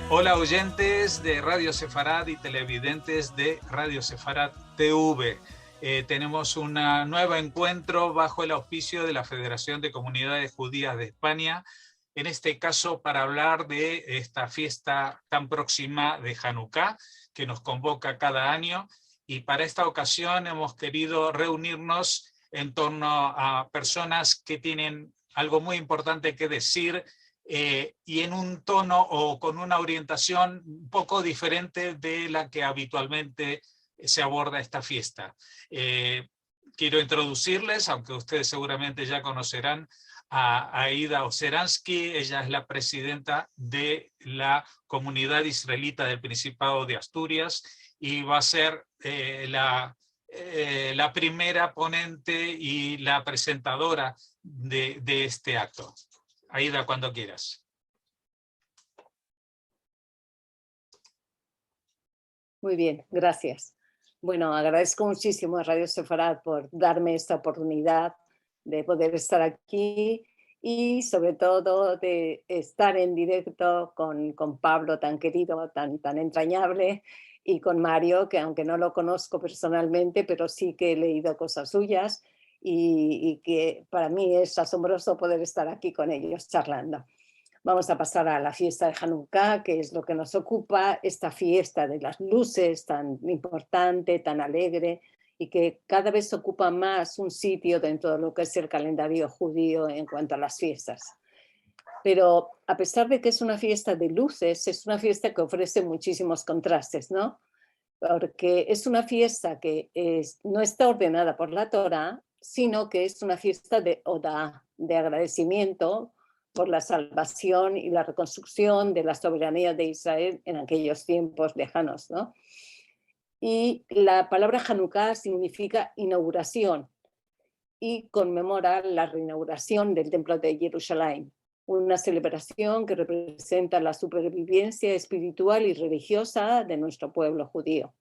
Hola oyentes de Radio Sefarad y televidentes de Radio Sefarad TV. Tenemos un nuevo encuentro bajo el auspicio de la Federación de Comunidades Judías de España, en este caso para hablar de esta fiesta tan próxima de Hanukkah que nos convoca cada año, y para esta ocasión hemos querido reunirnos en torno a personas que tienen algo muy importante que decir, y en un tono o con una orientación un poco diferente de la que habitualmente se aborda esta fiesta. Quiero introducirles, aunque ustedes seguramente ya conocerán, a Aida Oceransky. Ella es la presidenta de la comunidad israelita del Principado de Asturias y va a ser la primera ponente y la presentadora de este acto. Aida, cuando quieras. Muy bien, gracias. Bueno, agradezco muchísimo a Radio Sefarad por darme esta oportunidad de poder estar aquí y sobre todo de estar en directo con Pablo, tan querido, tan entrañable, y con Mario, que aunque no lo conozco personalmente, pero sí que he leído cosas suyas, y que para mí es asombroso poder estar aquí con ellos charlando. Vamos a pasar a la fiesta de Hanukkah, que es lo que nos ocupa, esta fiesta de las luces tan importante, tan alegre, y que cada vez ocupa más un sitio dentro de lo que es el calendario judío en cuanto a las fiestas. Pero a pesar de que es una fiesta de luces, es una fiesta que ofrece muchísimos contrastes, ¿no? Porque es una fiesta que no está ordenada por la Torá, sino que es una fiesta de Odá, de agradecimiento por la salvación y la reconstrucción de la soberanía de Israel en aquellos tiempos lejanos, ¿no? Y la palabra Hanukkah significa inauguración y conmemora la reinauguración del Templo de Jerusalén, una celebración que representa la supervivencia espiritual y religiosa de nuestro pueblo judío.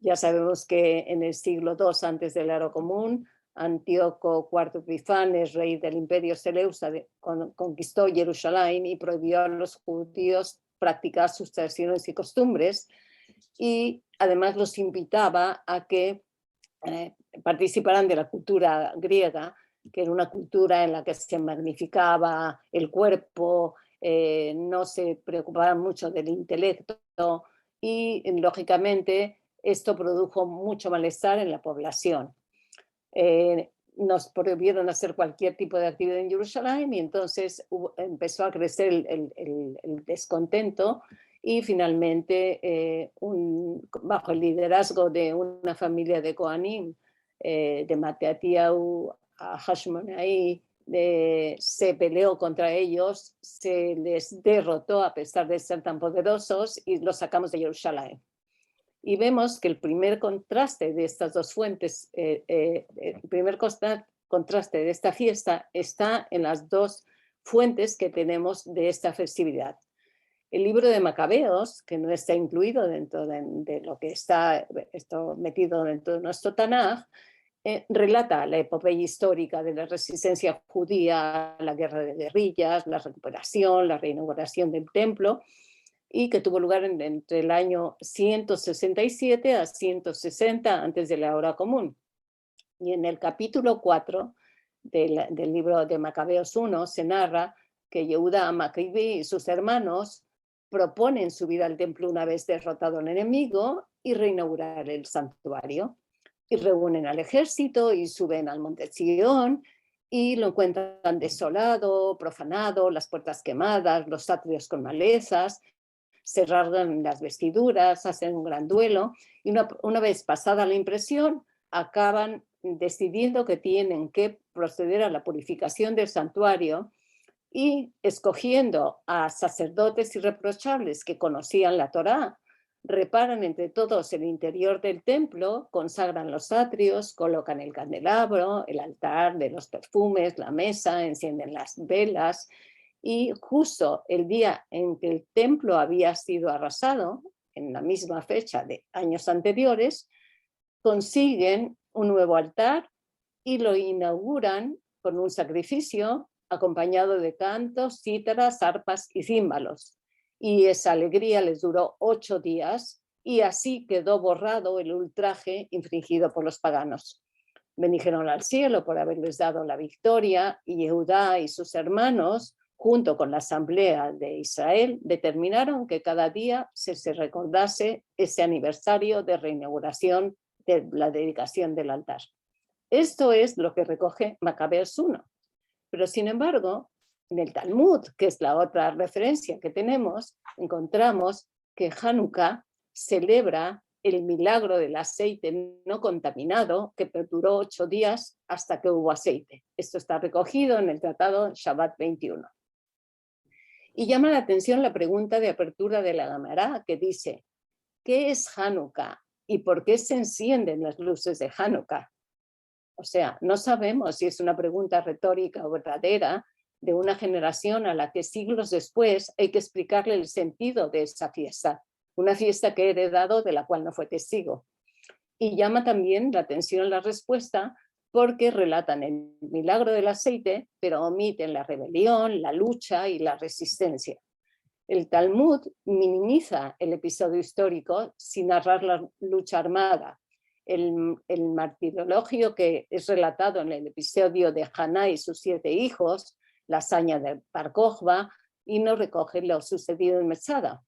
Ya sabemos que en el siglo II antes del Era Común, Antíoco IV Epifanes, rey del Imperio Seleucida, conquistó Jerusalén y prohibió a los judíos practicar sus tradiciones y costumbres, y además los invitaba a que participaran de la cultura griega, que era una cultura en la que se magnificaba el cuerpo, no se preocupaban mucho del intelecto, y lógicamente esto produjo mucho malestar en la población. Nos prohibieron hacer cualquier tipo de actividad en Jerusalén, y entonces empezó a crecer el descontento, y finalmente bajo el liderazgo de una familia de Kohanim, de Matatiyahu a Hashmonai, se peleó contra ellos, se les derrotó a pesar de ser tan poderosos, y los sacamos de Jerusalén. Y vemos que el primer contraste de estas dos fuentes, el primer contraste de esta fiesta está en las dos fuentes que tenemos de esta festividad. El libro de Macabeos, que no está incluido dentro de lo que está esto metido dentro de nuestro Tanaj, relata la epopeya histórica de la resistencia judía, la guerra de guerrillas, la recuperación, la reinauguración del templo, y que tuvo lugar entre el año 167 a 160 antes de la Era Común. Y en el capítulo 4 del libro de Macabeos 1 se narra que Yehuda Maccabi y sus hermanos proponen subir al templo una vez derrotado al enemigo y reinaugurar el santuario. Y reúnen al ejército y suben al monte Sion, y lo encuentran desolado, profanado, las puertas quemadas, los atrios con malezas. Se rasgan las vestiduras, hacen un gran duelo, y una vez pasada la impresión, acaban decidiendo que tienen que proceder a la purificación del santuario, y escogiendo a sacerdotes irreprochables que conocían la Torá, reparan entre todos el interior del templo, consagran los atrios, colocan el candelabro, el altar de los perfumes, la mesa, encienden las velas. Y justo el día en que el templo había sido arrasado, en la misma fecha de años anteriores, consiguen un nuevo altar y lo inauguran con un sacrificio acompañado de cantos, cítaras, arpas y címbalos. Y esa alegría les duró 8 días y así quedó borrado el ultraje infringido por los paganos. Bendijeron al cielo por haberles dado la victoria y Judá y sus hermanos, junto con la asamblea de Israel, determinaron que cada día se recordase ese aniversario de reinauguración de la dedicación del altar. Esto es lo que recoge Macabeos 1. Pero sin embargo, en el Talmud, que es la otra referencia que tenemos, encontramos que Hanukkah celebra el milagro del aceite no contaminado que perduró 8 días hasta que hubo aceite. Esto está recogido en el tratado Shabbat 21. Y llama la atención la pregunta de apertura de la Gemara que dice, ¿qué es Hanukkah y por qué se encienden las luces de Hanukkah? O sea, no sabemos si es una pregunta retórica o verdadera de una generación a la que siglos después hay que explicarle el sentido de esa fiesta, una fiesta que he heredado de la cual no fue testigo. Y llama también la atención la respuesta porque relatan el milagro del aceite, pero omiten la rebelión, la lucha y la resistencia. El Talmud minimiza el episodio histórico sin narrar la lucha armada. El martirologio que es relatado en el episodio de Haná y sus 7 hijos, la hazaña de Bar Kokhba, y no recoge lo sucedido en Mesada.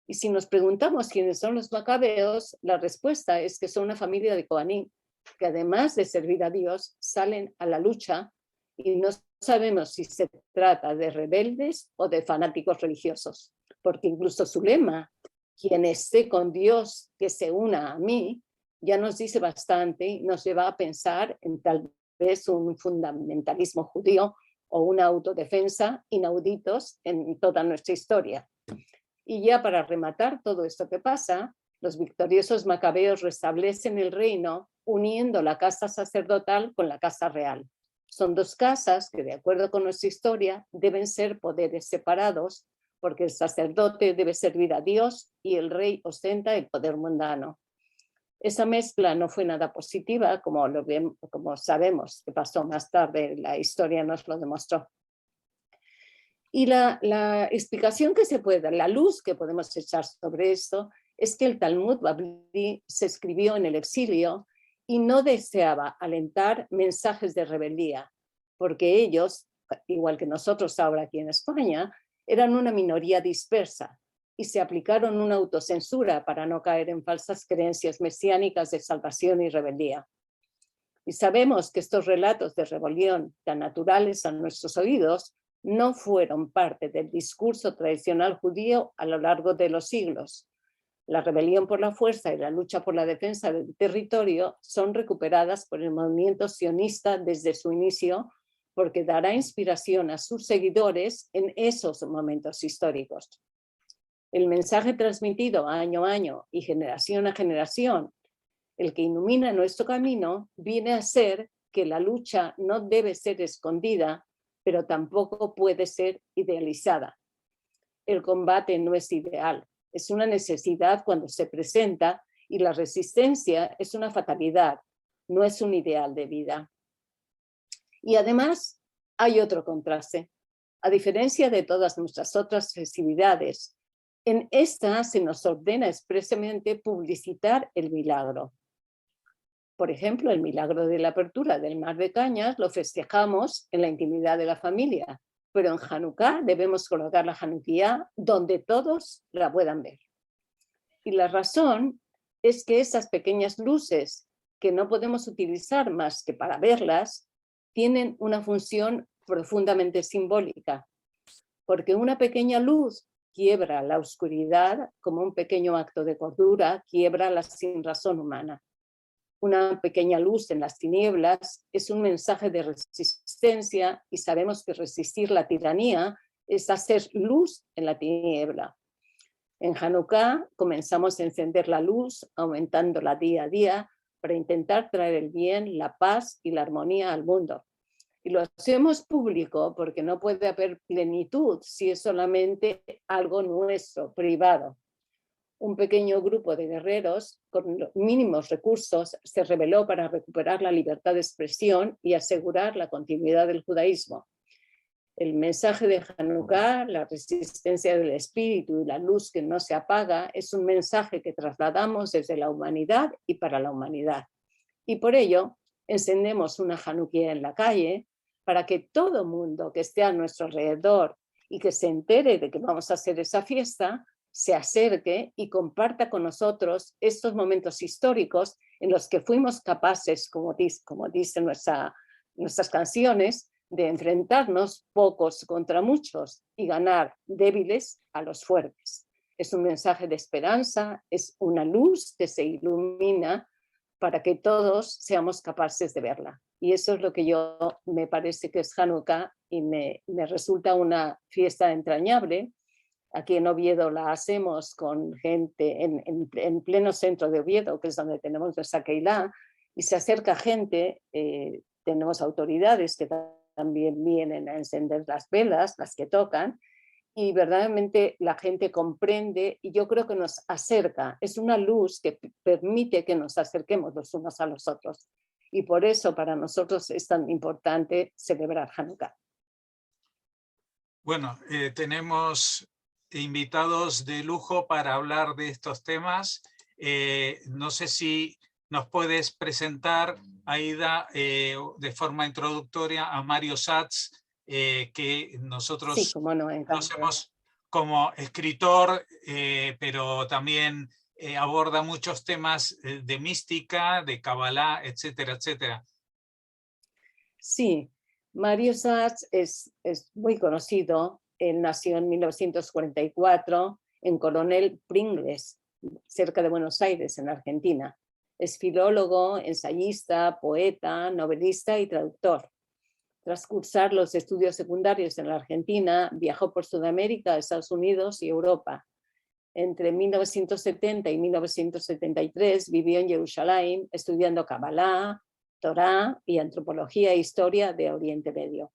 Y si nos preguntamos quiénes son los macabeos, la respuesta es que son una familia de Coanim, que además de servir a Dios, salen a la lucha y no sabemos si se trata de rebeldes o de fanáticos religiosos, porque incluso su lema, quien esté con Dios, que se una a mí, ya nos dice bastante y nos lleva a pensar en tal vez un fundamentalismo judío o una autodefensa inauditos en toda nuestra historia. Y ya para rematar todo esto que pasa, los victoriosos macabeos restablecen el reino uniendo la casa sacerdotal con la casa real. Son 2 casas que, de acuerdo con nuestra historia, deben ser poderes separados porque el sacerdote debe servir a Dios y el rey ostenta el poder mundano. Esa mezcla no fue nada positiva, como sabemos que pasó más tarde, la historia nos lo demostró. Y la explicación que se puede dar, la luz que podemos echar sobre esto, es que el Talmud Babli se escribió en el exilio y no deseaba alentar mensajes de rebeldía, porque ellos, igual que nosotros ahora aquí en España, eran una minoría dispersa y se aplicaron una autocensura para no caer en falsas creencias mesiánicas de salvación y rebeldía. Y sabemos que estos relatos de rebelión tan naturales a nuestros oídos no fueron parte del discurso tradicional judío a lo largo de los siglos. La rebelión por la fuerza y la lucha por la defensa del territorio son recuperadas por el movimiento sionista desde su inicio, porque dará inspiración a sus seguidores en esos momentos históricos. El mensaje transmitido año a año y generación a generación, el que ilumina nuestro camino, viene a ser que la lucha no debe ser escondida, pero tampoco puede ser idealizada. El combate no es ideal, es una necesidad cuando se presenta y la resistencia es una fatalidad, no es un ideal de vida. Y además hay otro contraste. A diferencia de todas nuestras otras festividades, en esta se nos ordena expresamente publicitar el milagro. Por ejemplo, el milagro de la apertura del mar de cañas lo festejamos en la intimidad de la familia, pero en Hanukkah debemos colocar la Hanukkah donde todos la puedan ver. Y la razón es que esas pequeñas luces que no podemos utilizar más que para verlas, tienen una función profundamente simbólica, porque una pequeña luz quiebra la oscuridad como un pequeño acto de cordura, quiebra la sinrazón humana. Una pequeña luz en las tinieblas es un mensaje de resistencia y sabemos que resistir la tiranía es hacer luz en la tiniebla. En Hanukkah comenzamos a encender la luz, aumentándola día a día para intentar traer el bien, la paz y la armonía al mundo. Y lo hacemos público porque no puede haber plenitud si es solamente algo nuestro, privado. un pequeño grupo de guerreros con los mínimos recursos se rebeló para recuperar la libertad de expresión y asegurar la continuidad del judaísmo. El mensaje de Hanukkah, la resistencia del espíritu y la luz que no se apaga, es un mensaje que trasladamos desde la humanidad y para la humanidad. Y por ello, encendemos una Hanukkah en la calle para que todo mundo que esté a nuestro alrededor y que se entere de que vamos a hacer esa fiesta, se acerque y comparta con nosotros estos momentos históricos en los que fuimos capaces, como dicen nuestras canciones, de enfrentarnos pocos contra muchos y ganar débiles a los fuertes. Es un mensaje de esperanza, es una luz que se ilumina para que todos seamos capaces de verla. Y eso es lo que me parece que es Hanukkah y me resulta una fiesta entrañable. Aquí en Oviedo la hacemos con gente en pleno centro de Oviedo, que es donde tenemos nuestra Keilah, y se acerca gente, tenemos autoridades que también vienen a encender las velas, las que tocan, y verdaderamente la gente comprende y yo creo que nos acerca. Es una luz que permite que nos acerquemos los unos a los otros. Y por eso para nosotros es tan importante celebrar Hanukkah. Bueno, tenemos invitados de lujo para hablar de estos temas. No sé si nos puedes presentar, Aida, de forma introductoria a Mario Satz, que nosotros sí, cómo no, conocemos como escritor, pero también aborda muchos temas de mística, de Kabbalah, etcétera, etcétera. Sí, Mario Satz es muy conocido. Él nació en 1944 en Coronel Pringles, cerca de Buenos Aires, en Argentina. Es filólogo, ensayista, poeta, novelista y traductor. Tras cursar los estudios secundarios en la Argentina, viajó por Sudamérica, Estados Unidos y Europa. Entre 1970 y 1973 vivió en Jerusalén estudiando Kabbalah, Torá y antropología e historia de Oriente Medio.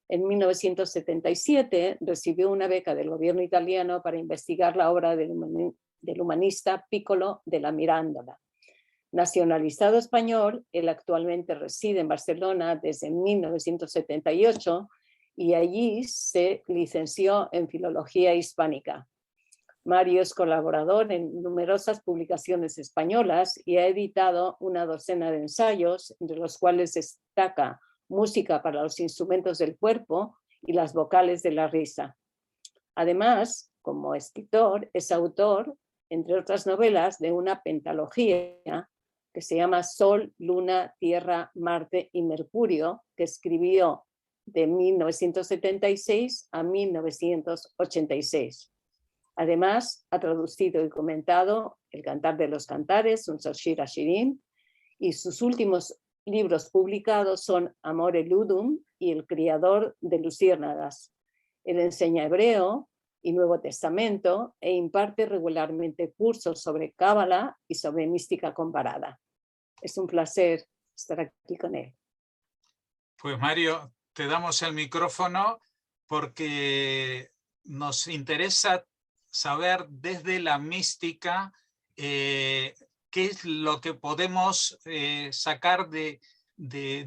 En 1977 recibió una beca del gobierno italiano para investigar la obra del humanista Piccolo della Mirandola. Nacionalizado español, él actualmente reside en Barcelona desde 1978 y allí se licenció en Filología Hispánica. Mario es colaborador en numerosas publicaciones españolas y ha editado una docena de ensayos, entre los cuales destaca Música para los instrumentos del cuerpo y las vocales de la risa. Además, como escritor, es autor, entre otras novelas, de una pentalogía que se llama Sol, Luna, Tierra, Marte y Mercurio, que escribió de 1976 a 1986. Además, ha traducido y comentado El Cantar de los Cantares, un Shir Hashirim, y sus últimos libros publicados son Amore Ludum y El Criador de Luciérnagas. Él enseña hebreo y Nuevo Testamento e imparte regularmente cursos sobre Cábala y sobre mística comparada. Es un placer estar aquí con él. Pues Mario, te damos el micrófono porque nos interesa saber desde la mística qué es lo que podemos sacar de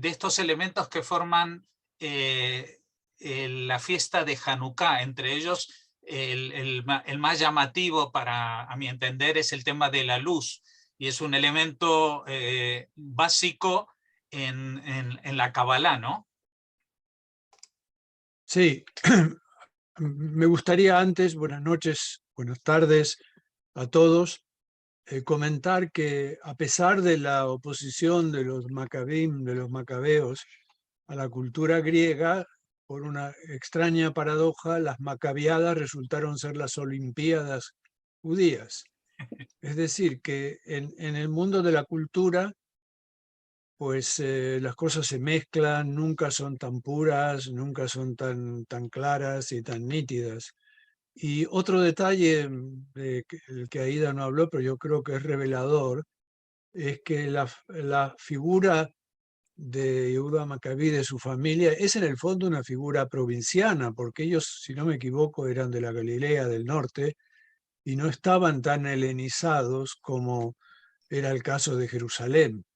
estos elementos que forman la fiesta de Hanukkah. Entre ellos, el más llamativo a mi entender, es el tema de la luz, y es un elemento básico en la Kabbalah, ¿no? Sí, me gustaría antes, buenas noches, buenas tardes a todos, comentar que a pesar de la oposición de los macabim, de los macabeos, a la cultura griega, por una extraña paradoja, las macabiadas resultaron ser las olimpiadas judías. Es decir, que en el mundo de la cultura, pues las cosas se mezclan, nunca son tan puras, nunca son tan claras y tan nítidas. Y otro detalle el que Aida no habló, pero yo creo que es revelador, es que la figura de Yehuda Maccabi, de su familia, es en el fondo una figura provinciana, porque ellos, si no me equivoco, eran de la Galilea del norte, y no estaban tan helenizados como era el caso de Jerusalén.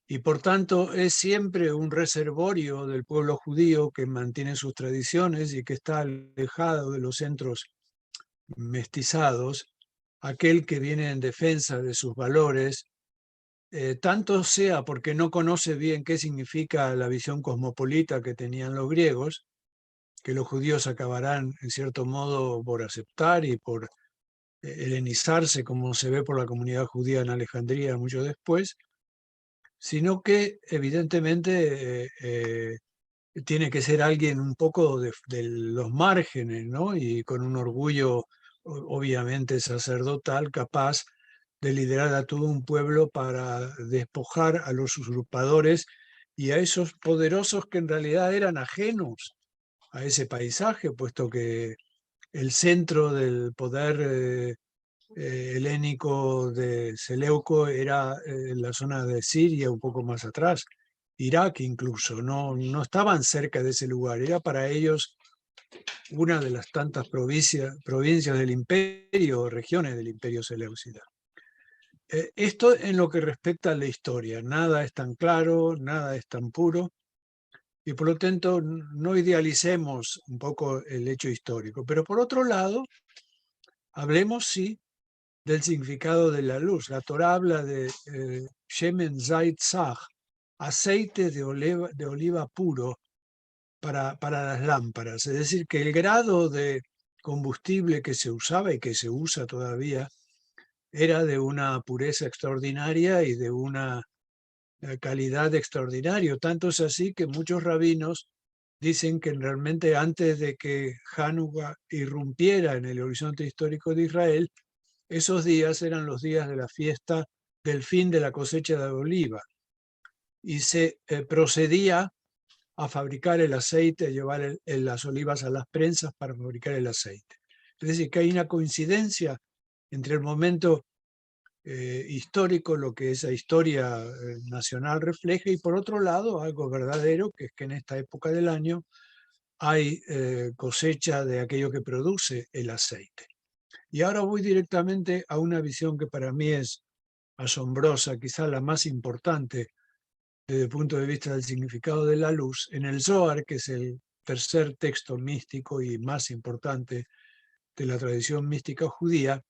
Y por tanto es siempre un reservorio del pueblo judío que mantiene sus tradiciones y que está alejado de los centros mestizados, aquel que viene en defensa de sus valores, tanto sea porque no conoce bien qué significa la visión cosmopolita que tenían los griegos, que los judíos acabarán en cierto modo por aceptar y por helenizarse, como se ve por la comunidad judía en Alejandría mucho después, sino que evidentemente tiene que ser alguien un poco de los márgenes, ¿no? Y con un orgullo obviamente sacerdotal, capaz de liderar a todo un pueblo para despojar a los usurpadores y a esos poderosos que en realidad eran ajenos a ese paisaje, puesto que el centro del poder helénico de Seleuco era la zona de Siria, un poco más atrás, Irak incluso, no estaban cerca de ese lugar, era para ellos una de las tantas provincias del imperio, regiones del imperio seleucida. Esto en lo que respecta a la historia, nada es tan claro, nada es tan puro, y por lo tanto no idealicemos un poco el hecho histórico. Pero por otro lado, hablemos sí del significado de la luz. La Torá habla de Shemen Zait Zach, aceite de oliva puro para las lámparas. Es decir, que el grado de combustible que se usaba y que se usa todavía era de una pureza extraordinaria y de una calidad extraordinaria. Tanto es así que muchos rabinos dicen que realmente antes de que Hanukkah irrumpiera en el horizonte histórico de Israel, esos días eran los días de la fiesta del fin de la cosecha de oliva y se procedía a fabricar el aceite, a llevar las olivas a las prensas para fabricar el aceite. Es decir, que hay una coincidencia entre el momento histórico, lo que esa historia nacional refleja, y por otro lado, algo verdadero, que es que en esta época del año hay cosecha de aquello que produce el aceite. Y ahora voy directamente a una visión que para mí es asombrosa, quizá la más importante desde el punto de vista del significado de la luz. En el Zohar, que es el tercer texto místico y más importante de la tradición mística judía,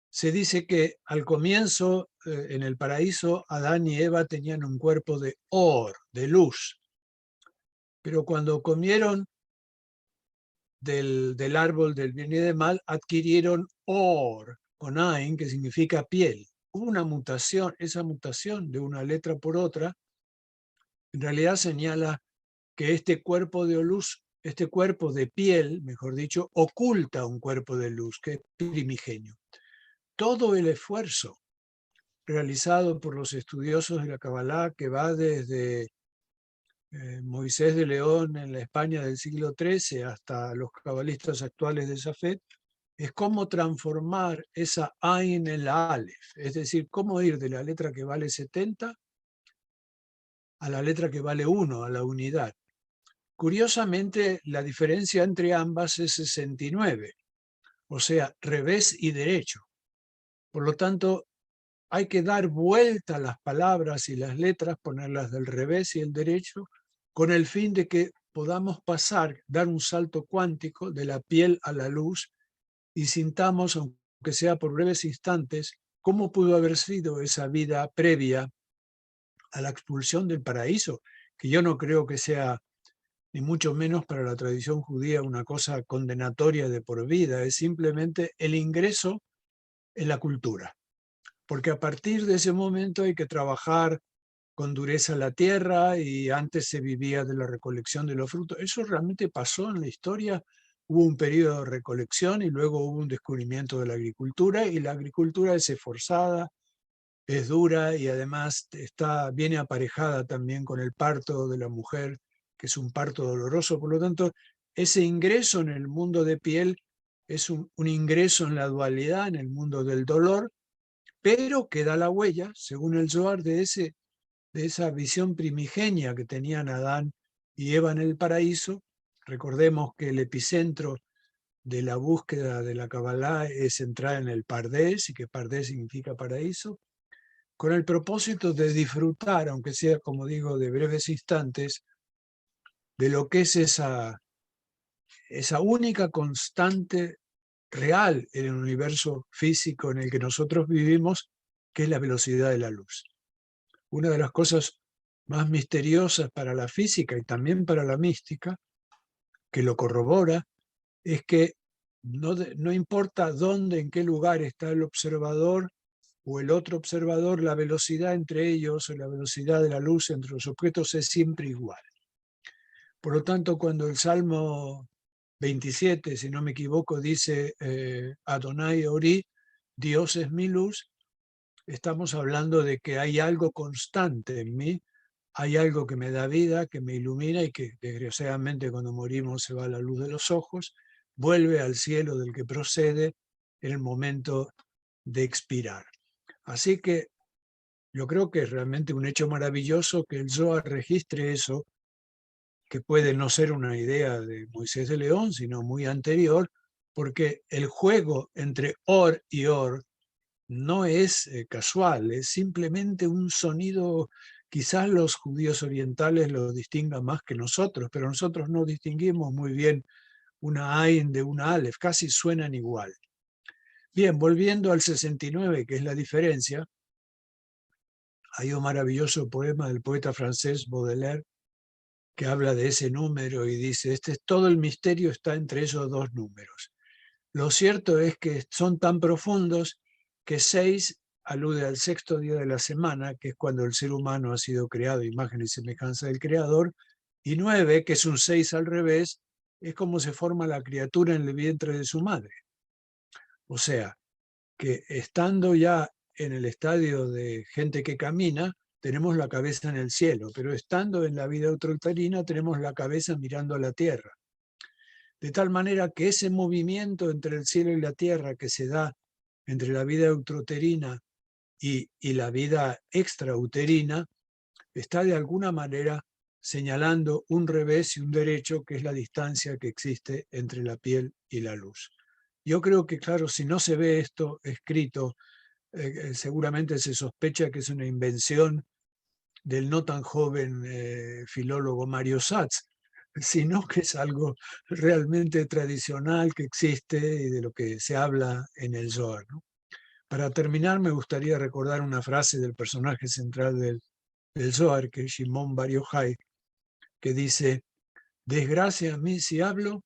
se dice que al comienzo, en el paraíso, Adán y Eva tenían un cuerpo de or, de luz, pero cuando comieron del árbol del bien y del mal, adquirieron or, con ain, que significa piel. Hubo una mutación, esa mutación de una letra por otra, en realidad señala que este cuerpo de luz, este cuerpo de piel, mejor dicho, oculta un cuerpo de luz, que es primigenio. Todo el esfuerzo realizado por los estudiosos de la Kabbalah, que va desde Moisés de León en la España del siglo XIII hasta los cabalistas actuales de Safed, es cómo transformar esa Ain en la Aleph, es decir, cómo ir de la letra que vale 70 a la letra que vale 1, a la unidad. Curiosamente, la diferencia entre ambas es 69, o sea, revés y derecho. Por lo tanto, hay que dar vuelta a las palabras y las letras, ponerlas del revés y el derecho, con el fin de que podamos pasar, dar un salto cuántico de la piel a la luz y sintamos, aunque sea por breves instantes, cómo pudo haber sido esa vida previa a la expulsión del paraíso, que yo no creo que sea, ni mucho menos para la tradición judía, una cosa condenatoria de por vida, es simplemente el ingreso en la cultura. Porque a partir de ese momento hay que trabajar con dureza la tierra y antes se vivía de la recolección de los frutos. Eso realmente pasó en la historia. Hubo un periodo de recolección y luego hubo un descubrimiento de la agricultura, y la agricultura es esforzada, es dura y además viene aparejada también con el parto de la mujer, que es un parto doloroso. Por lo tanto, ese ingreso en el mundo de piel es un ingreso en la dualidad, en el mundo del dolor, pero queda la huella, según el Zohar, de esa visión primigenia que tenían Adán y Eva en el paraíso. Recordemos que el epicentro de la búsqueda de la Kabbalah es entrar en el Pardés, y que Pardés significa paraíso, con el propósito de disfrutar, aunque sea, como digo, de breves instantes, de lo que es esa única constante real en el universo físico en el que nosotros vivimos, que es la velocidad de la luz. Una de las cosas más misteriosas para la física y también para la mística, que lo corrobora, es que no importa dónde, en qué lugar está el observador o el otro observador, la velocidad entre ellos o la velocidad de la luz entre los objetos es siempre igual. Por lo tanto, cuando el Salmo 27, si no me equivoco, dice Adonai Ori, Dios es mi luz, estamos hablando de que hay algo constante en mí, hay algo que me da vida, que me ilumina y que desgraciadamente cuando morimos se va la luz de los ojos, vuelve al cielo del que procede en el momento de expirar. Así que yo creo que es realmente un hecho maravilloso que el Zohar registre eso, que puede no ser una idea de Moisés de León, sino muy anterior, porque el juego entre Or y Or no es casual, es simplemente un sonido. Quizás los judíos orientales lo distingan más que nosotros, pero nosotros no distinguimos muy bien una Ain de una Aleph, casi suenan igual. Bien, volviendo al 69, que es la diferencia, hay un maravilloso poema del poeta francés Baudelaire que habla de ese número y dice, todo el misterio está entre esos dos números. Lo cierto es que son tan profundos que 6 alude al sexto día de la semana, que es cuando el ser humano ha sido creado, imagen y semejanza del Creador, y 9, que es un 6 al revés, es como se forma la criatura en el vientre de su madre. O sea, que estando ya en el estadio de gente que camina, tenemos la cabeza en el cielo, pero estando en la vida ultrauterina tenemos la cabeza mirando a la tierra. De tal manera que ese movimiento entre el cielo y la tierra que se da entre la vida ultrauterina y la vida extrauterina está de alguna manera señalando un revés y un derecho, que es la distancia que existe entre la piel y la luz. Yo creo que, claro, si no se ve esto escrito, seguramente se sospecha que es una invención del no tan joven filólogo Mario Satz, sino que es algo realmente tradicional que existe y de lo que se habla en el Zohar, ¿no? Para terminar, me gustaría recordar una frase del personaje central del Zohar, que es Shimon Bar Yochai, que dice, desgracia a mí si hablo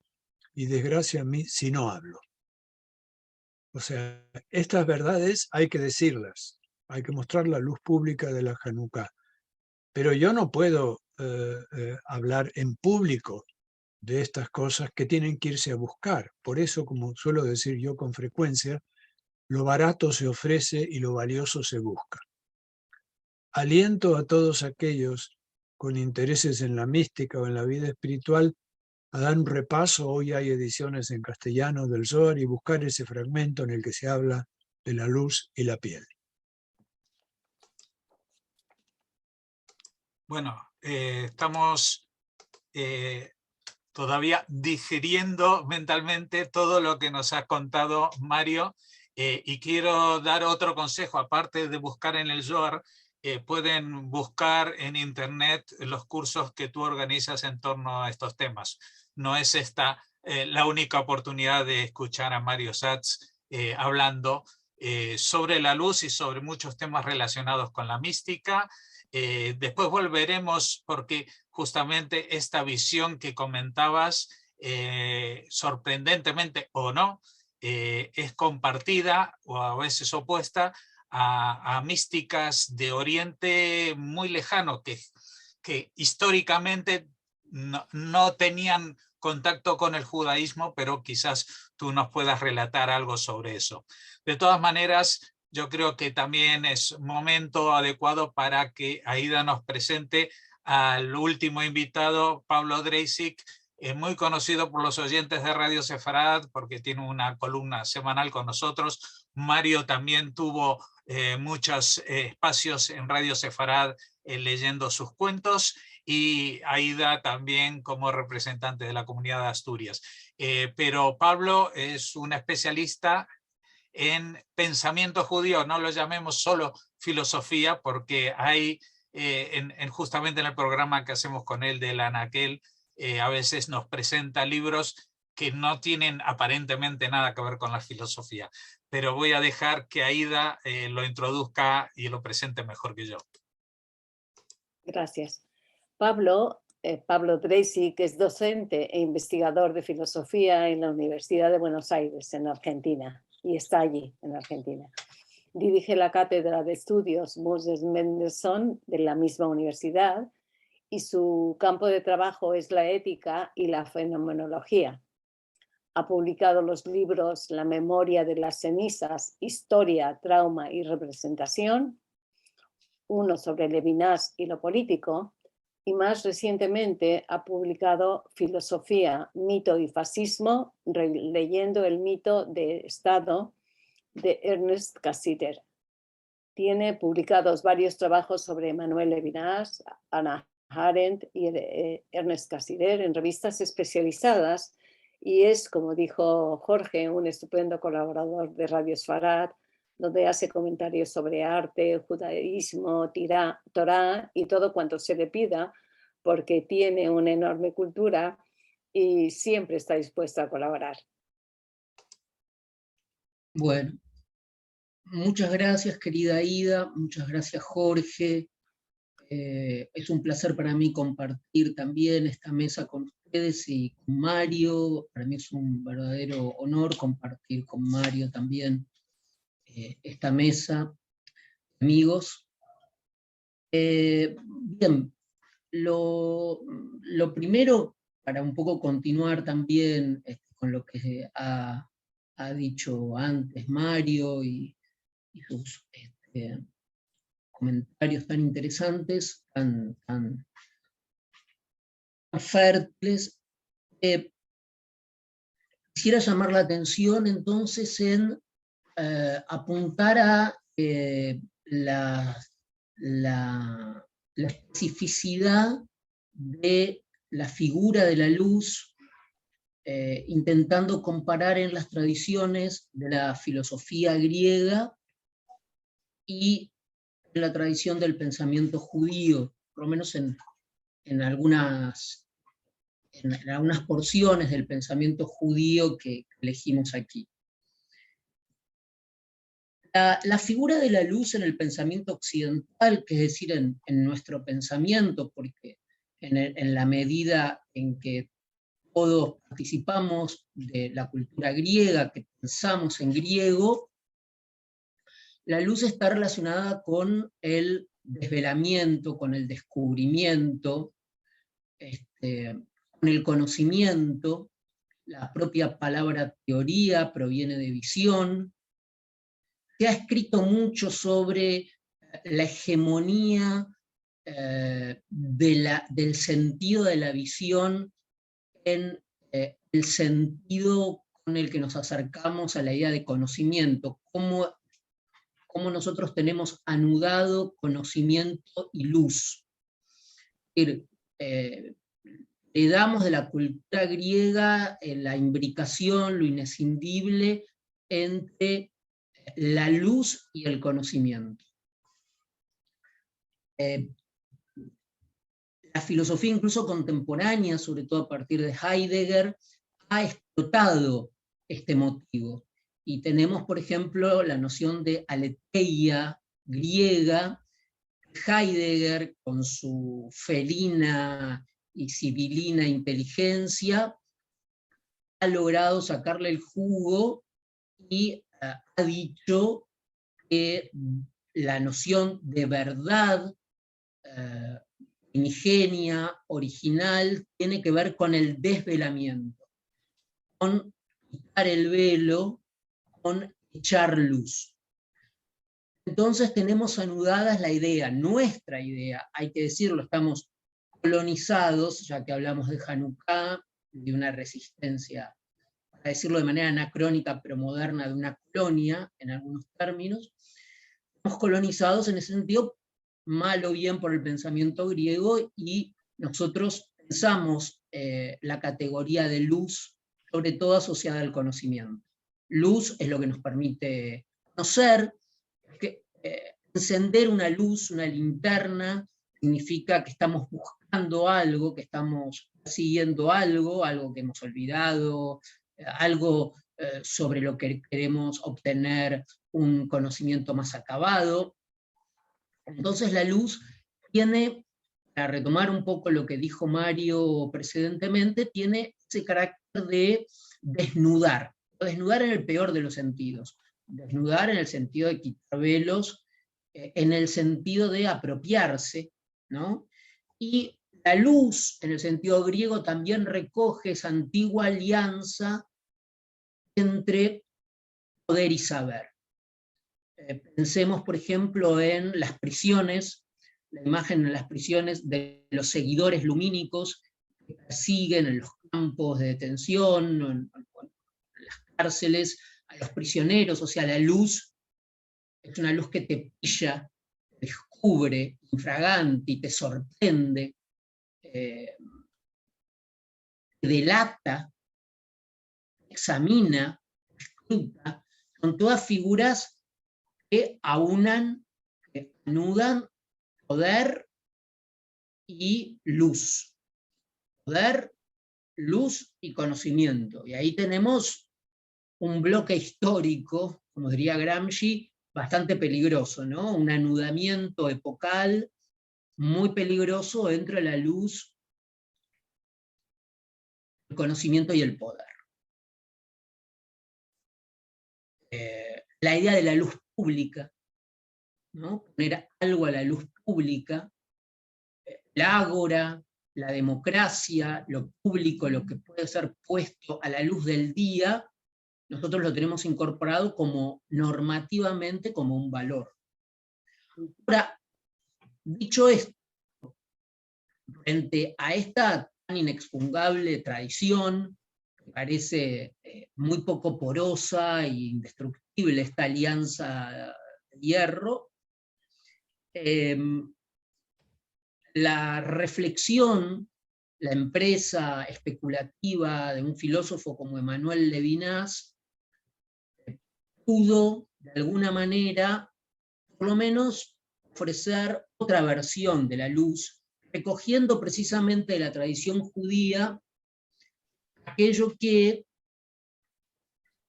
y desgracia a mí si no hablo. O sea, estas verdades hay que decirlas, hay que mostrar la luz pública de la Hanukkah. Pero yo no puedo hablar en público de estas cosas que tienen que irse a buscar. Por eso, como suelo decir yo con frecuencia, lo barato se ofrece y lo valioso se busca. Aliento a todos aquellos con intereses en la mística o en la vida espiritual a dar un repaso. Hoy hay ediciones en castellano del Zohar y buscar ese fragmento en el que se habla de la luz y la piel. Bueno, estamos todavía digiriendo mentalmente todo lo que nos ha contado Mario, y quiero dar otro consejo. Aparte de buscar en el Zohar, pueden buscar en internet los cursos que tú organizas en torno a estos temas. No es esta la única oportunidad de escuchar a Mario Satz hablando sobre la luz y sobre muchos temas relacionados con la mística. Después volveremos porque justamente esta visión que comentabas, sorprendentemente o no, es compartida o a veces opuesta a místicas de Oriente muy lejano que históricamente no tenían contacto con el judaísmo, pero quizás tú nos puedas relatar algo sobre eso. De todas maneras, yo creo que también es momento adecuado para que Aida nos presente al último invitado, Pablo Dreisig, muy conocido por los oyentes de Radio Sefarad porque tiene una columna semanal con nosotros. Mario también tuvo muchos espacios en Radio Sefarad leyendo sus cuentos, y Aida también como representante de la comunidad de Asturias. Pero Pablo es un especialista en pensamiento judío, no lo llamemos solo filosofía, porque hay justamente en el programa que hacemos con él de la Anaquel, a veces nos presenta libros que no tienen aparentemente nada que ver con la filosofía. Pero voy a dejar que Aida lo introduzca y lo presente mejor que yo. Gracias. Pablo Tracy, que es docente e investigador de filosofía en la Universidad de Buenos Aires, en Argentina, y está allí, en Argentina. Dirige la Cátedra de Estudios Moses Mendelssohn de la misma universidad, y su campo de trabajo es la ética y la fenomenología. Ha publicado los libros La memoria de las cenizas, Historia, Trauma y Representación, uno sobre Levinas y lo político, y más recientemente ha publicado Filosofía, Mito y Fascismo, releyendo el mito de Estado de Ernest Cassirer. Tiene publicados varios trabajos sobre Manuel Levinas, Hannah Arendt y Ernest Cassirer en revistas especializadas, y es, como dijo Jorge, un estupendo colaborador de Radio Sfarad, donde hace comentarios sobre arte, judaísmo, Torá y todo cuanto se le pida, porque tiene una enorme cultura y siempre está dispuesto a colaborar. Bueno, muchas gracias, querida Aida, muchas gracias, Jorge. Es un placer para mí compartir también esta mesa con ustedes y con Mario. Para mí es un verdadero honor compartir con Mario también esta mesa. Amigos, bien, lo primero, para un poco continuar también con lo que ha dicho antes Mario y sus comentarios tan interesantes, tan fértiles, quisiera llamar la atención entonces en apuntar a la especificidad de la figura de la luz, intentando comparar en las tradiciones de la filosofía griega y en la tradición del pensamiento judío, por lo menos en algunas porciones del pensamiento judío que elegimos aquí. La figura de la luz en el pensamiento occidental, que es decir, en nuestro pensamiento, porque en la medida en que todos participamos de la cultura griega, que pensamos en griego, la luz está relacionada con el desvelamiento, con el descubrimiento, con el conocimiento. La propia palabra teoría proviene de visión. Se ha escrito mucho sobre la hegemonía del sentido de la visión en el sentido con el que nos acercamos a la idea de conocimiento, cómo nosotros tenemos anudado conocimiento y luz. Heredamos de la cultura griega la imbricación, lo inescindible entre la luz y el conocimiento. La filosofía incluso contemporánea, sobre todo a partir de Heidegger, ha explotado este motivo. Y tenemos, por ejemplo, la noción de aletheia griega. Heidegger, con su felina y sibilina inteligencia, ha logrado sacarle el jugo y ha dicho que la noción de verdad ingenia, original, tiene que ver con el desvelamiento, con quitar el velo, con echar luz. Entonces tenemos anudadas la idea, nuestra idea, hay que decirlo, estamos colonizados, ya que hablamos de Hanukkah, de una resistencia, para decirlo de manera anacrónica pero moderna, de una colonia, en algunos términos. Estamos colonizados en ese sentido mal o bien por el pensamiento griego, y nosotros pensamos la categoría de luz sobre todo asociada al conocimiento. Luz es lo que nos permite conocer, que encender una luz, una linterna, significa que estamos buscando algo, que estamos siguiendo algo, algo que hemos olvidado, algo sobre lo que queremos obtener un conocimiento más acabado. Entonces la luz tiene, para retomar un poco lo que dijo Mario precedentemente, tiene ese carácter de desnudar, desnudar en el peor de los sentidos, desnudar en el sentido de quitar velos, en el sentido de apropiarse, ¿no? Y la luz, en el sentido griego, también recoge esa antigua alianza entre poder y saber. Pensemos, por ejemplo, en las prisiones, la imagen en las prisiones de los seguidores lumínicos que persiguen en los campos de detención, en las cárceles, a los prisioneros. O sea, la luz es una luz que te pilla, te descubre, infragante, y te sorprende, te delata, examina, escruta. Son todas figuras que aunan, que anudan poder y luz. Poder, luz y conocimiento. Y ahí tenemos un bloque histórico, como diría Gramsci, bastante peligroso, ¿no? Un anudamiento epocal muy peligroso entre la luz, el conocimiento y el poder. La idea de la luz pública, ¿no? Poner algo a la luz pública, la ágora, la democracia, lo público, lo que puede ser puesto a la luz del día, nosotros lo tenemos incorporado como normativamente como un valor. Ahora, dicho esto, frente a esta tan inexpugnable tradición, que parece muy poco porosa e indestructible, esta alianza de hierro, la reflexión, la empresa especulativa de un filósofo como Emmanuel Levinas pudo, de alguna manera, por lo menos ofrecer otra versión de la luz, recogiendo precisamente de la tradición judía aquello que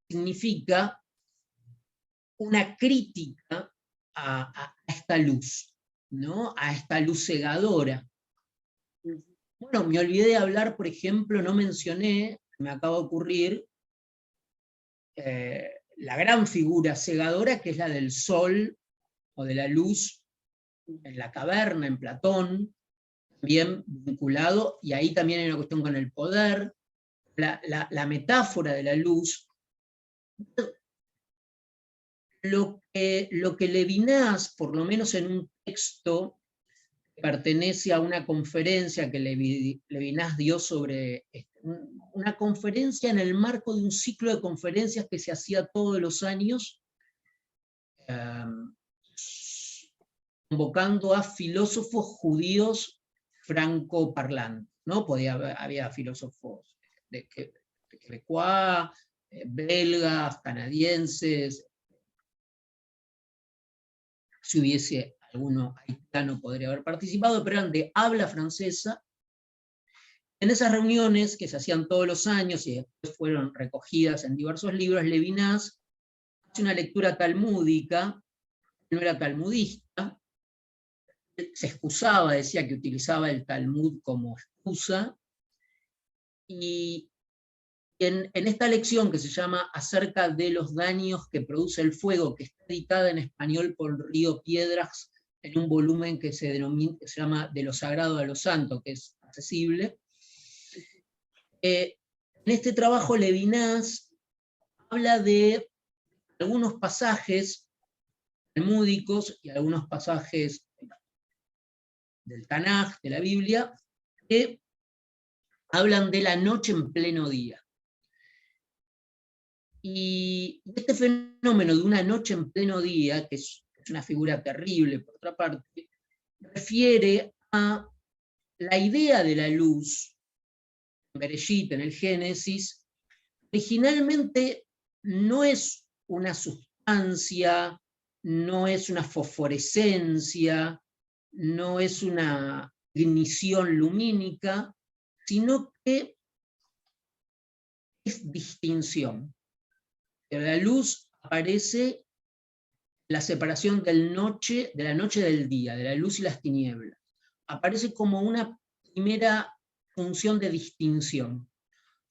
significa una crítica a esta luz, ¿no? A esta luz cegadora. Bueno, me olvidé de hablar, por ejemplo, no mencioné, me acaba de ocurrir, la gran figura cegadora que es la del sol o de la luz en la caverna, en Platón, bien vinculado, y ahí también hay una cuestión con el poder, la metáfora de la luz. Lo que Levinas, por lo menos en un texto que pertenece a una conferencia que Levinas dio sobre una conferencia en el marco de un ciclo de conferencias que se hacía todos los años, convocando a filósofos judíos francoparlantes, ¿no? Había filósofos de quebecois, belgas, canadienses. Si hubiese alguno haitiano podría haber participado, pero eran de habla francesa. En esas reuniones que se hacían todos los años y después fueron recogidas en diversos libros, Levinas hace una lectura talmúdica, no era talmudista, se excusaba, decía que utilizaba el Talmud como excusa, y en esta lección que se llama Acerca de los daños que produce el fuego, que está editada en español por Río Piedras, en un volumen que se llama De lo Sagrado a lo Santo, que es accesible. En este trabajo Levinas habla de algunos pasajes talmúdicos y algunos pasajes del Tanaj, de la Biblia, que hablan de la noche en pleno día. Y este fenómeno de una noche en pleno día, que es una figura terrible por otra parte, refiere a la idea de la luz, en Bereshit, en el Génesis, originalmente no es una sustancia, no es una fosforescencia, no es una ignición lumínica, sino que es distinción. La luz aparece la separación de la noche del día, de la luz y las tinieblas. Aparece como una primera función de distinción.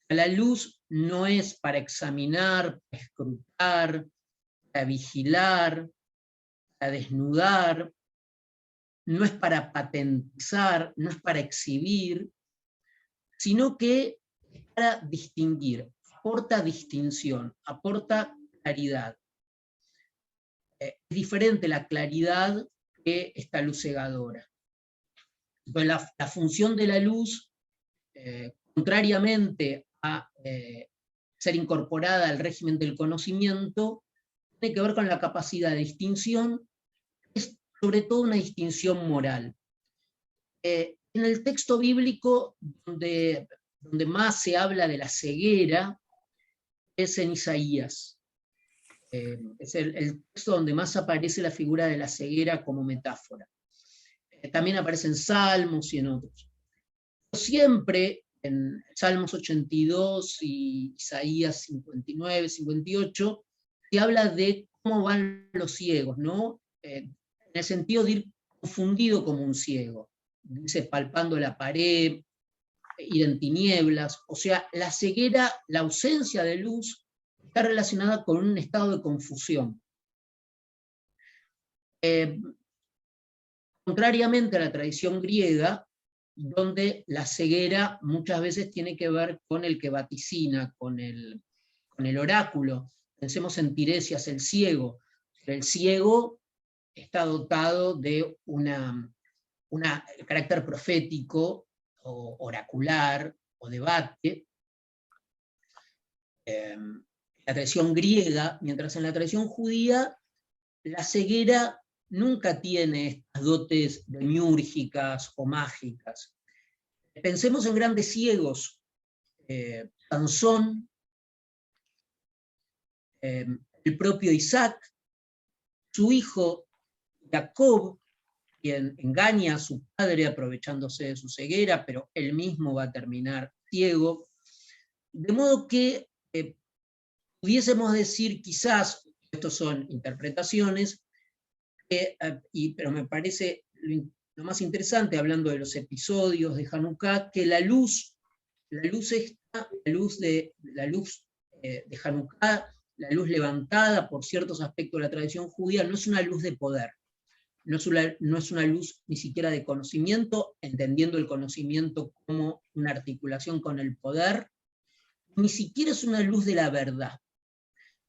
La luz no es para examinar, para escrutar, para vigilar, para desnudar, no es para patentizar, no es para exhibir, sino que es para distinguir, aporta distinción, aporta claridad. Es diferente la claridad que esta luz cegadora. Entonces, la función de la luz, contrariamente a ser incorporada al régimen del conocimiento, tiene que ver con la capacidad de distinción, es sobre todo una distinción moral. En el texto bíblico donde más se habla de la ceguera es en Isaías. Es el texto donde más aparece la figura de la ceguera como metáfora. También aparece en Salmos y en otros. Siempre en Salmos 82 y Isaías 59, 58, se habla de cómo van los ciegos, ¿no? En el sentido de ir confundido como un ciego. Dice, palpando la pared, ir en tinieblas. O sea, la ceguera, la ausencia de luz, está relacionada con un estado de confusión. Contrariamente a la tradición griega, donde la ceguera muchas veces tiene que ver con el que vaticina, con el oráculo. Pensemos en Tiresias, el ciego. El ciego está dotado de un carácter profético, o oracular, o debate. La tradición griega, mientras en la tradición judía, la ceguera nunca tiene estas dotes demiúrgicas o mágicas. Pensemos en grandes ciegos, Sansón, el propio Isaac, su hijo Jacob, quien engaña a su padre aprovechándose de su ceguera, pero él mismo va a terminar ciego. De modo que pudiésemos decir, quizás, estos son interpretaciones, pero me parece lo más interesante, hablando de los episodios de Hanukkah, que la luz de Hanukkah, la luz levantada por ciertos aspectos de la tradición judía, no es una luz de poder, no es una luz ni siquiera de conocimiento, entendiendo el conocimiento como una articulación con el poder, ni siquiera es una luz de la verdad,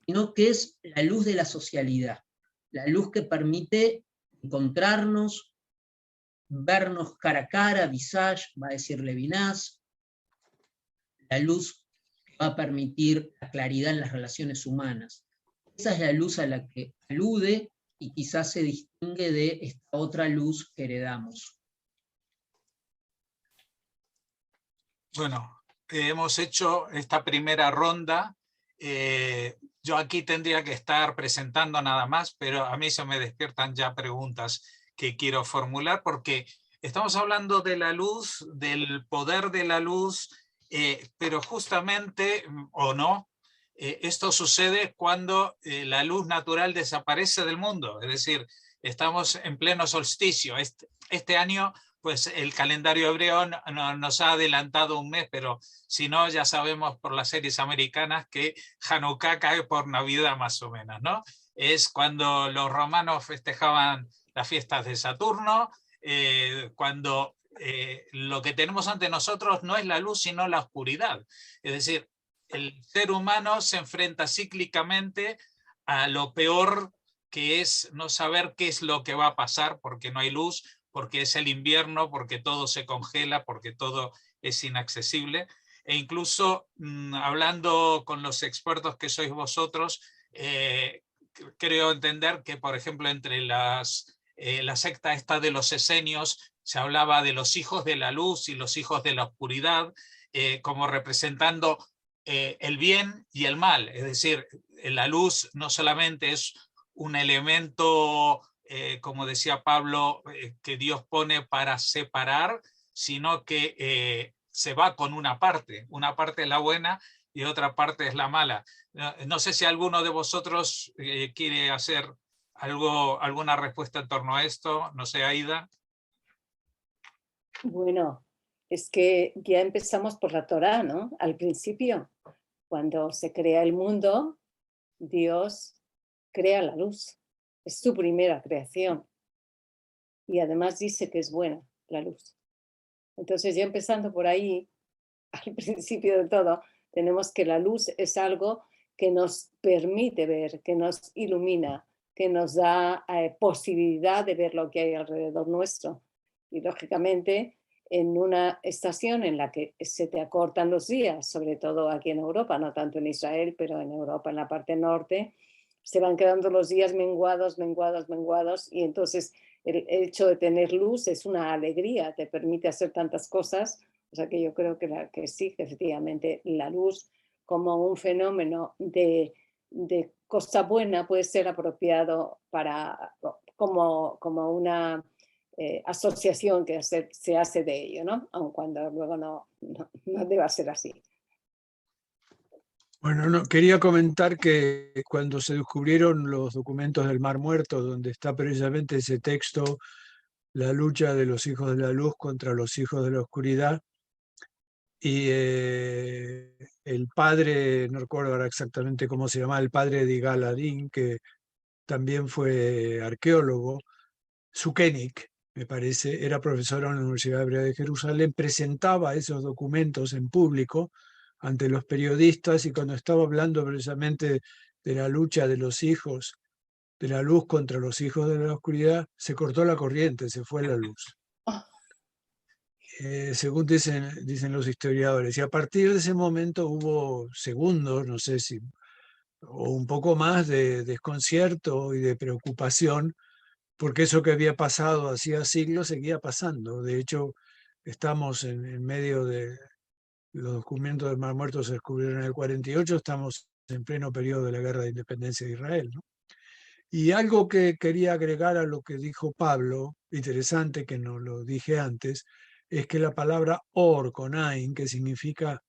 sino que es la luz de la socialidad, la luz que permite encontrarnos, vernos cara a cara, visage, va a decir Levinas, la luz que va a permitir la claridad en las relaciones humanas. Esa es la luz a la que alude y quizás se distingue de esta otra luz que heredamos. Bueno, hemos hecho esta primera ronda. Yo aquí tendría que estar presentando nada más, pero a mí se me despiertan ya preguntas que quiero formular, porque estamos hablando de la luz, del poder de la luz, pero justamente, o no, esto sucede cuando la luz natural desaparece del mundo, es decir, estamos en pleno solsticio. Este año, pues el calendario hebreo nos ha adelantado un mes, pero si no, ya sabemos por las series americanas que Hanukkah cae por Navidad más o menos, ¿no? Es cuando los romanos festejaban las fiestas de Saturno, cuando lo que tenemos ante nosotros no es la luz, sino la oscuridad. Es decir, el ser humano se enfrenta cíclicamente a lo peor, que es no saber qué es lo que va a pasar, porque no hay luz, porque es el invierno, porque todo se congela, porque todo es inaccesible. E incluso hablando con los expertos que sois vosotros, creo entender que, por ejemplo, entre las la secta esta de los esenios, se hablaba de los hijos de la luz y los hijos de la oscuridad, como representando el bien y el mal. Es decir, la luz no solamente es un elemento, como decía Pablo, que Dios pone para separar, sino que se va con una parte es la buena y otra parte es la mala. No sé si alguno de vosotros quiere hacer alguna respuesta en torno a esto. No sé, Aida. Bueno, es que ya empezamos por la Torá, ¿no? Al principio, cuando se crea el mundo, Dios crea la luz. Es su primera creación. Y además dice que es buena la luz. Entonces, ya empezando por ahí, al principio de todo, tenemos que la luz es algo que nos permite ver, que nos ilumina, que nos da posibilidad de ver lo que hay alrededor nuestro. Y lógicamente, en una estación en la que se te acortan los días, sobre todo aquí en Europa, no tanto en Israel, pero en Europa, en la parte norte, se van quedando los días menguados, y entonces el hecho de tener luz es una alegría, te permite hacer tantas cosas. O sea que yo creo que sí, que efectivamente la luz como un fenómeno de cosa buena puede ser apropiado como una asociación que se hace de ello, ¿no? Aun cuando luego no deba ser así. Bueno, no, quería comentar que cuando se descubrieron los documentos del Mar Muerto, donde está precisamente ese texto, la lucha de los hijos de la luz contra los hijos de la oscuridad, y el padre, no recuerdo ahora exactamente cómo se llama, el padre de Galadín, que también fue arqueólogo, Sukenik, me parece, era profesor en la Universidad Hebrea de Jerusalén, presentaba esos documentos en público ante los periodistas, y cuando estaba hablando precisamente de la lucha de los hijos de la luz contra los hijos de la oscuridad, se cortó la corriente, se fue la luz. Según dicen los historiadores. Y a partir de ese momento hubo segundos, no sé si, o un poco más de desconcierto y de preocupación, porque eso que había pasado hacía siglos seguía pasando. De hecho, estamos en medio de los documentos del Mar Muerto, se descubrieron en el 48, estamos en pleno periodo de la Guerra de Independencia de Israel, ¿no? Y algo que quería agregar a lo que dijo Pablo, interesante que no lo dije antes, es que la palabra or con ain, que significa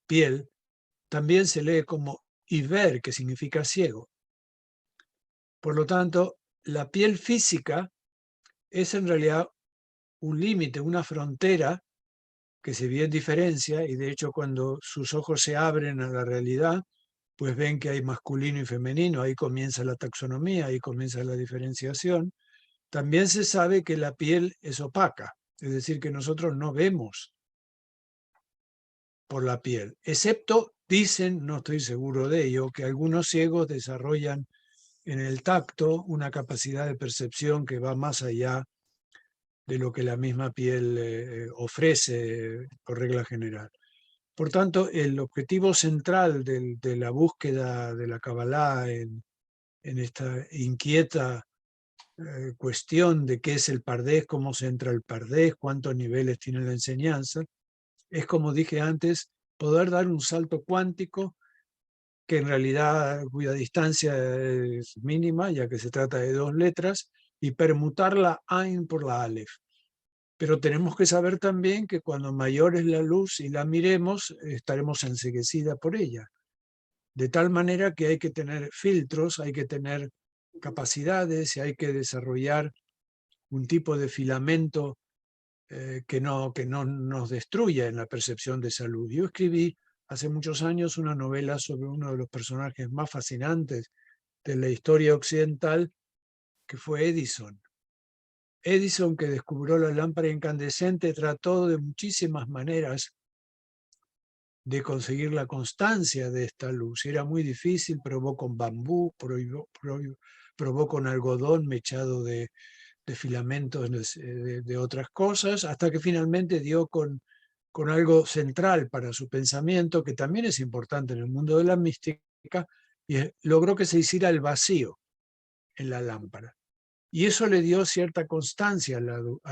piel, también se lee como iver, que significa ciego. Por lo tanto, la piel física es en realidad un límite, una frontera que se bien diferencia, y de hecho cuando sus ojos se abren a la realidad, pues ven que hay masculino y femenino, ahí comienza la taxonomía, ahí comienza la diferenciación. También se sabe que la piel es opaca, es decir, que nosotros no vemos por la piel, excepto, dicen, no estoy seguro de ello, que algunos ciegos desarrollan en el tacto una capacidad de percepción que va más allá de lo que la misma piel ofrece por regla general. Por tanto, el objetivo central de la búsqueda de la Kabbalah en esta inquieta cuestión de qué es el Pardés, cómo se entra el Pardés, cuántos niveles tiene la enseñanza, es, como dije antes, poder dar un salto cuántico que en realidad cuya distancia es mínima, ya que se trata de dos letras, y permutar la Ain por la Aleph. Pero tenemos que saber también que cuando mayor es la luz y la miremos, estaremos enceguecida por ella. De tal manera que hay que tener filtros, hay que tener capacidades y hay que desarrollar un tipo de filamento que no nos destruya en la percepción de esa luz. Yo escribí hace muchos años una novela sobre uno de los personajes más fascinantes de la historia occidental, que fue Edison. Edison, que descubrió la lámpara incandescente, trató de muchísimas maneras de conseguir la constancia de esta luz. Era muy difícil, probó con bambú, probó con algodón mechado de filamentos de otras cosas, hasta que finalmente dio con algo central para su pensamiento, que también es importante en el mundo de la mística, y logró que se hiciera el vacío en la lámpara. Y eso le dio cierta constancia a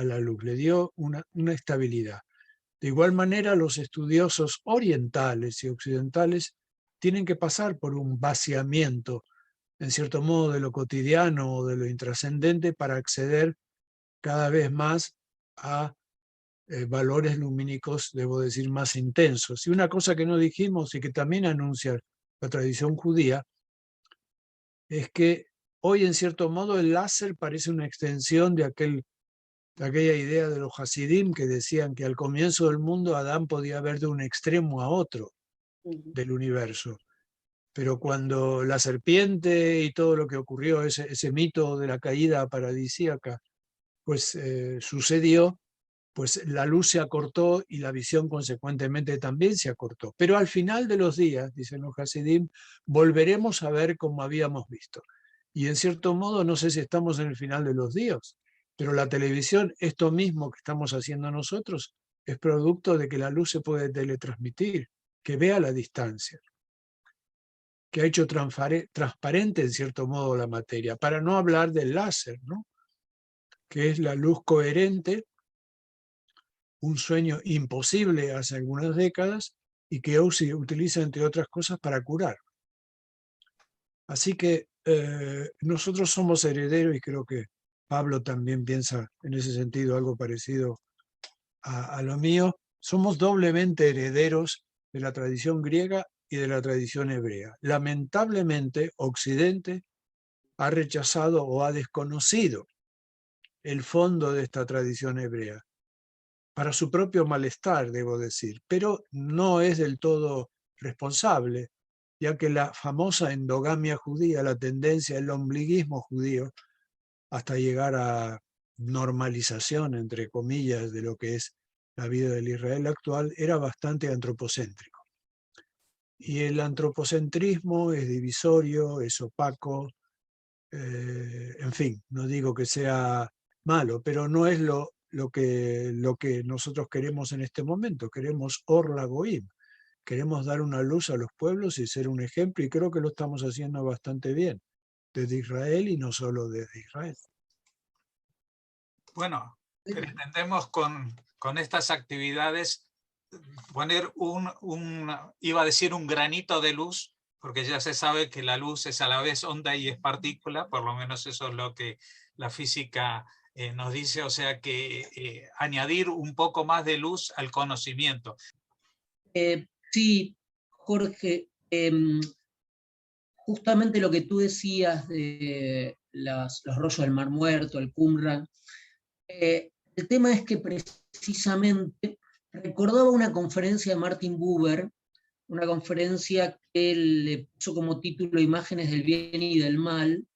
la luz, le dio una estabilidad. De igual manera, los estudiosos orientales y occidentales tienen que pasar por un vaciamiento, en cierto modo, de lo cotidiano o de lo intrascendente para acceder cada vez más a valores lumínicos, debo decir, más intensos. Y una cosa que no dijimos y que también anuncia la tradición judía es que hoy, en cierto modo, el láser parece una extensión de aquella idea de los Hasidim que decían que al comienzo del mundo Adán podía ver de un extremo a otro del universo. Pero cuando la serpiente y todo lo que ocurrió, ese mito de la caída paradisíaca, pues sucedió, pues la luz se acortó y la visión consecuentemente también se acortó. Pero al final de los días, dicen los Hasidim, volveremos a ver como habíamos visto. Y en cierto modo, no sé si estamos en el final de los días, pero la televisión, esto mismo que estamos haciendo nosotros, es producto de que la luz se puede teletransmitir, que vea la distancia, que ha hecho transparente en cierto modo la materia, para no hablar del láser, ¿no? Que es la luz coherente, un sueño imposible hace algunas décadas y que hoy se utiliza, entre otras cosas, para curar. Así que nosotros somos herederos, y creo que Pablo también piensa en ese sentido algo parecido a lo mío, somos doblemente herederos de la tradición griega y de la tradición hebrea. Lamentablemente, Occidente ha rechazado o ha desconocido el fondo de esta tradición hebrea, para su propio malestar, debo decir, pero no es del todo responsable, ya que la famosa endogamia judía, la tendencia, el ombliguismo judío, hasta llegar a normalización, entre comillas, de lo que es la vida del Israel actual, era bastante antropocéntrico. Y el antropocentrismo es divisorio, es opaco, en fin, no digo que sea malo, pero no es lo que nosotros queremos en este momento. Queremos Or LaGoim, queremos dar una luz a los pueblos y ser un ejemplo, y creo que lo estamos haciendo bastante bien, desde Israel y no solo desde Israel. Bueno, pretendemos con estas actividades poner iba a decir un granito de luz, porque ya se sabe que la luz es a la vez onda y es partícula, por lo menos eso es lo que la física nos dice, o sea que añadir un poco más de luz al conocimiento. Sí, Jorge, justamente lo que tú decías de los rollos del Mar Muerto, el Qumran, el tema es que precisamente recordaba una conferencia de Martin Buber, una conferencia que le puso como título Imágenes del bien y del mal,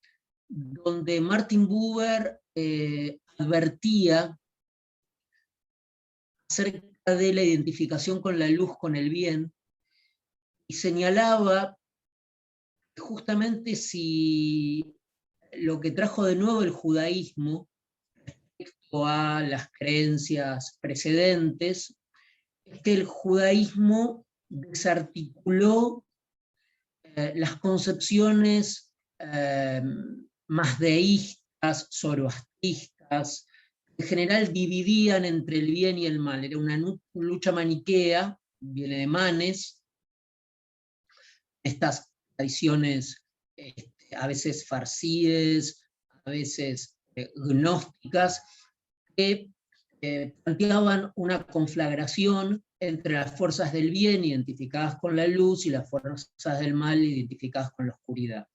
donde Martin Buber advertía acerca de la identificación con la luz, con el bien, y señalaba que justamente si lo que trajo de nuevo el judaísmo respecto a las creencias precedentes es que el judaísmo desarticuló las concepciones más deístas, zoroastristas, que en general dividían entre el bien y el mal. Era una lucha maniquea, viene de Manes, estas tradiciones a veces farsíes, a veces gnósticas, que planteaban una conflagración entre las fuerzas del bien identificadas con la luz y las fuerzas del mal identificadas con la oscuridad.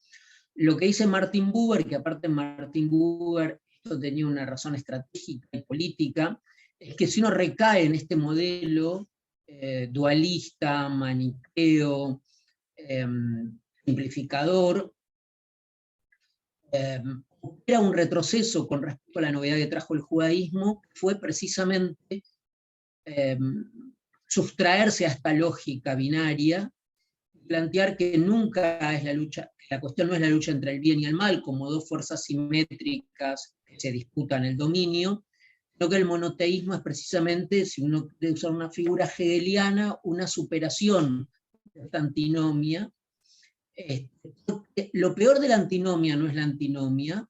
Lo que dice Martin Buber, que aparte Martin Buber esto tenía una razón estratégica y política, es que si uno recae en este modelo dualista, maniqueo, simplificador, era un retroceso con respecto a la novedad que trajo el judaísmo, fue precisamente sustraerse a esta lógica binaria, plantear que nunca es la lucha, la cuestión no es la lucha entre el bien y el mal, como dos fuerzas simétricas que se disputan el dominio, sino que el monoteísmo es precisamente, si uno quiere usar una figura hegeliana, una superación de esta antinomia. Lo peor de la antinomia no es la antinomia,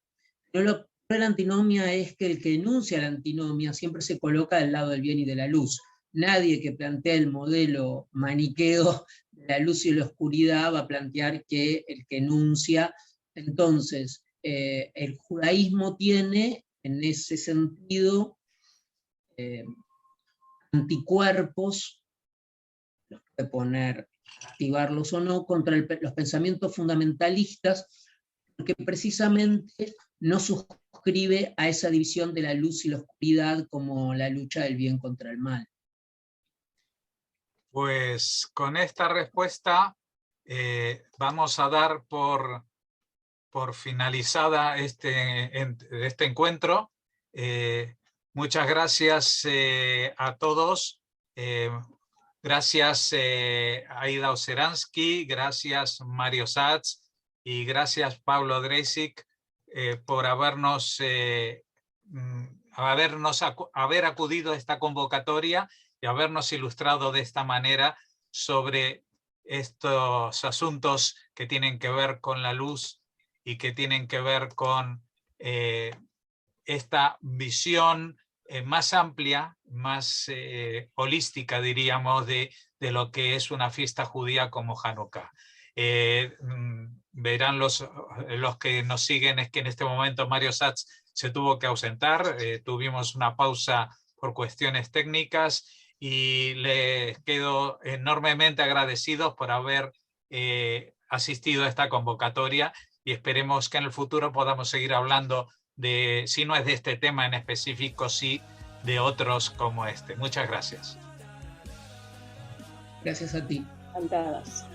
sino la antinomia es que el que enuncia la antinomia siempre se coloca del lado del bien y de la luz. Nadie que plantea el modelo maniqueo de la luz y la oscuridad va a plantear que el que enuncia. Entonces, el judaísmo tiene, en ese sentido, anticuerpos, los puede poner, activarlos o no, contra los pensamientos fundamentalistas, porque precisamente no suscribe a esa división de la luz y la oscuridad como la lucha del bien contra el mal. Pues con esta respuesta vamos a dar por finalizada este encuentro. Muchas gracias a todos. Gracias Aida Oceransky, gracias Mario Satz y gracias Pablo Dreisig por haber acudido a esta convocatoria y habernos ilustrado de esta manera sobre estos asuntos que tienen que ver con la luz y que tienen que ver con esta visión más amplia, más holística, diríamos, de lo que es una fiesta judía como Hanukkah. Verán los que nos siguen es que en este momento Mario Satz se tuvo que ausentar, tuvimos una pausa por cuestiones técnicas y les quedo enormemente agradecidos por haber asistido a esta convocatoria y esperemos que en el futuro podamos seguir hablando de, si no es de este tema en específico, sí de otros como este. Muchas gracias. Gracias a ti. Encantadas.